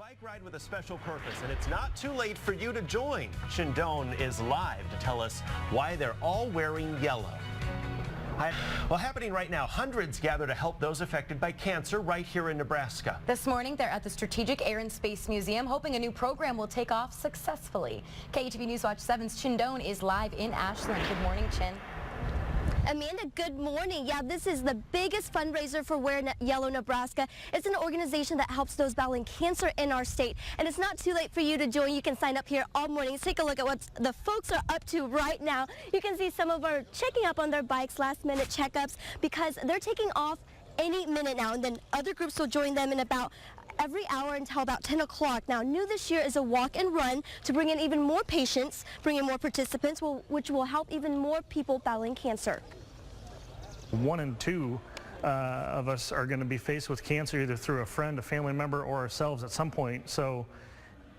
bike ride with a special purpose, and it's not too late for you to join. Shindone is live to tell us why they're all wearing yellow. Well, happening right now, hundreds gather to help those affected by cancer right here in Nebraska. This morning, they're at the Strategic Air and Space Museum, hoping a new program will take off successfully. KETV News Watch 7's Shindone is live in Ashland. Good morning, Chin. Amanda, good morning. Yeah, this is the biggest fundraiser for Wear Yellow Nebraska. It's an organization that helps those battling cancer in our state. And it's not too late for you to join. You can sign up here all morning. Let's take a look at what the folks are up to right now. You can see some of our checking up on their bikes, last-minute checkups, because they're taking off any minute now. And then other groups will join them in about every hour until about 10 o'clock. Now, new this year is a walk and run to bring in even more patients, bring in more participants, which will help even more people battling cancer. 1 in 2 of us are going to be faced with cancer either through a friend, a family member, or ourselves at some point. So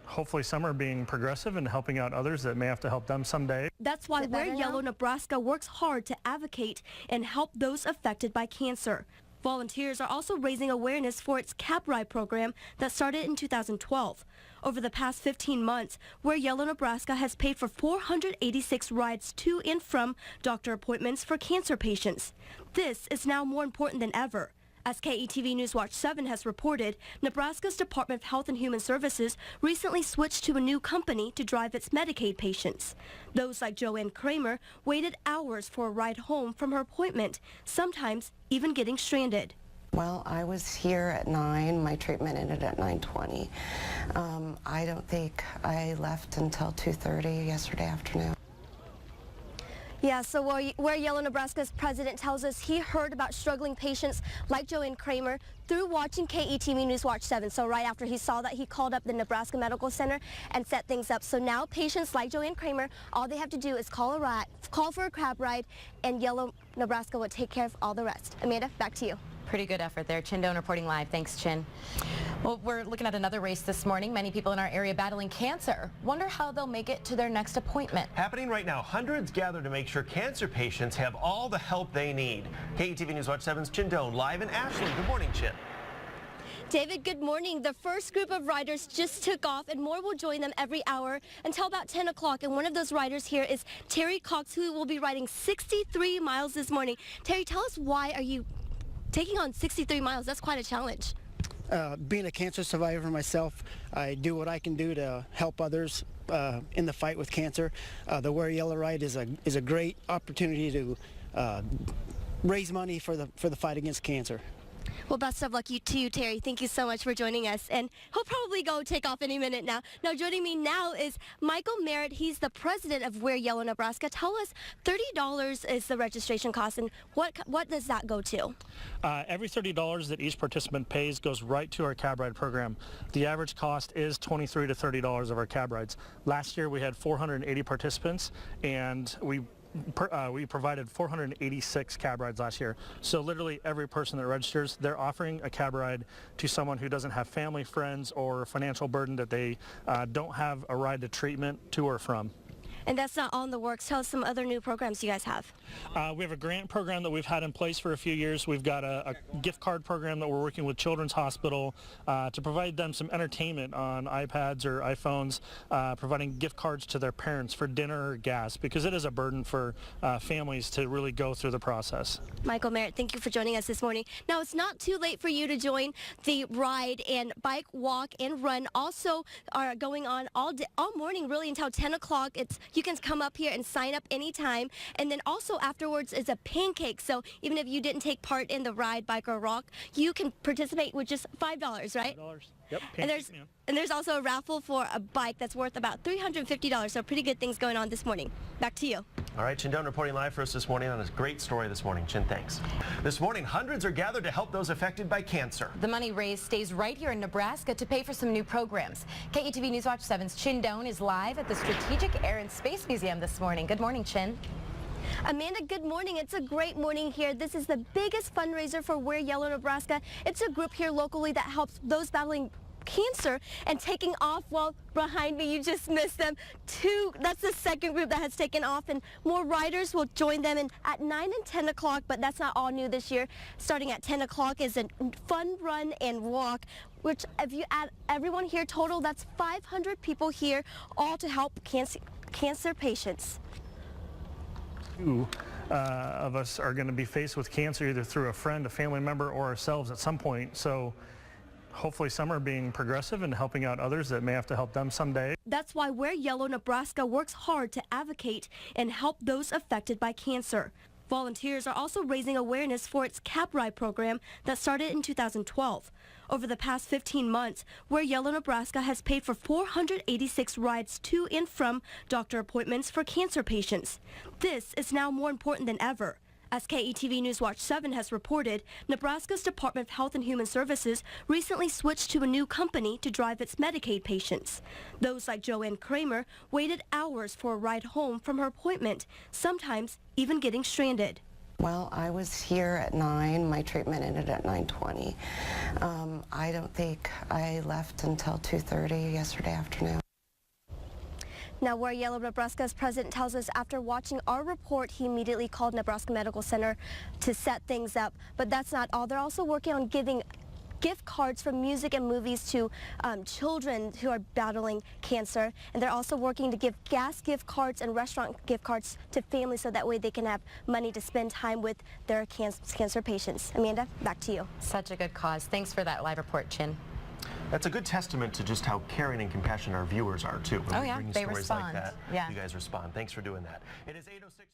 hopefully some are being progressive and helping out others that may have to help them someday. That's why Wear Yellow Nebraska works hard to advocate and help those affected by cancer. Volunteers are also raising awareness for its Cab Ride program that started in 2012. Over the past 15 months, Wear Yellow Nebraska has paid for 486 rides to and from doctor appointments for cancer patients. This is now more important than ever. As KETV News Watch 7 has reported, Nebraska's Department of Health and Human Services recently switched to a new company to drive its Medicaid patients. Those like Joanne Kramer waited hours for a ride home from her appointment, sometimes even getting stranded. Well, I was here at 9. My treatment ended at 9:20. I don't think I left until 2:30 yesterday afternoon. Yeah, so Wear Yellow Nebraska's president tells us he heard about struggling patients like Joanne Kramer through watching KETV News Watch 7. So right after he saw that, he called up the Nebraska Medical Center and set things up. So now patients like Joanne Kramer, all they have to do is call for a Cab Ride, and Yellow Nebraska will take care of all the rest. Amanda, back to you. Pretty good effort there. Shindone reporting live. Thanks, Chin. Well, we're looking at another race this morning. Many people in our area battling cancer wonder how they'll make it to their next appointment. Happening right now, hundreds gather to make sure cancer patients have all the help they need. KETV News Watch 7's Shindone live in Ashland. Good morning, Chin. David, good morning. The first group of riders just took off, and more will join them every hour until about 10 o'clock. And one of those riders here is Terry Cox, who will be riding 63 miles this morning. Terry, tell us, why are you taking on 63 miles? That's quite a challenge. Being a cancer survivor myself, I do what I can do to help others in the fight with cancer. The Wear Yellow Ride is a great opportunity to raise money for the fight against cancer. Well, best of luck to you, Terry. Thank you so much for joining us. And he'll probably go take off any minute now. Now, joining me now is Michael Marot. He's the president of Wear Yellow Nebraska. Tell us, $30 is the registration cost, and what does that go to? Every $30 that each participant pays goes right to our Cab Ride program. The average cost is $23 to $30 of our Cab Rides. Last year we had 480 participants, and we provided 486 Cab Rides last year. So literally every person that registers, they're offering a Cab Ride to someone who doesn't have family, friends, or financial burden that they don't have a ride to treatment to or from. And that's not all in the works. Tell us some other new programs you guys have. We have a grant program that we've had in place for a few years. We've got a gift card program that we're working with Children's Hospital to provide them some entertainment on iPads or iPhones, providing gift cards to their parents for dinner or gas, because it is a burden for families to really go through the process. Michael Marot, thank you for joining us this morning. Now, it's not too late for you to join the ride, and bike, walk, and run also are going on all morning, really until 10 o'clock. You can come up here and sign up anytime. And then also afterwards is a pancake. So even if you didn't take part in the ride, bike, or walk, you can participate with just $5, right? $5. Yep. And there's also a raffle for a bike that's worth about $350. So pretty good things going on this morning. Back to you. All right, Shindone reporting live for us this morning on a great story this morning. Chin, thanks. This morning, hundreds are gathered to help those affected by cancer. The money raised stays right here in Nebraska to pay for some new programs. KETV News Watch 7's Shindone is live at the Strategic Air and Space Museum this morning. Good morning, Chin. Amanda, good morning. It's a great morning here. This is the biggest fundraiser for Wear Yellow Nebraska. It's a group here locally that helps those battling cancer, and taking off. Well, behind me, you just missed them. That's the second group that has taken off, and more riders will join them at 9 and 10 o'clock, but that's not all new this year. Starting at 10 o'clock is a fun run and walk which if you add everyone here total, that's 500 people here, all to help cancer patients. Two of us are going to be faced with cancer either through a friend, a family member, or ourselves at some point. So hopefully some are being progressive and helping out others that may have to help them someday. That's why Wear Yellow Nebraska works hard to advocate and help those affected by cancer. Volunteers are also raising awareness for its Cab Ride program that started in 2012. Over the past 15 months, Wear Yellow Nebraska has paid for 486 rides to and from doctor appointments for cancer patients. This is now more important than ever. As KETV News Watch 7 has reported, Nebraska's Department of Health and Human Services recently switched to a new company to drive its Medicaid patients. Those like Joanne Kramer waited hours for a ride home from her appointment, sometimes even getting stranded. Well, I was here at 9. My treatment ended at 9:20. I don't think I left until 2:30 yesterday afternoon. Now, Wear Yellow Nebraska's president tells us after watching our report, he immediately called Nebraska Medical Center to set things up. But that's not all. They're also working on giving gift cards for music and movies to children who are battling cancer. And they're also working to give gas gift cards and restaurant gift cards to families so that way they can have money to spend time with their cancer patients. Amanda, back to you. Such a good cause. Thanks for that live report, Chin. That's a good testament to just how caring and compassionate our viewers are, too. When we bring they stories respond. like that, Yeah. you guys respond. Thanks for doing that. It is 8:06.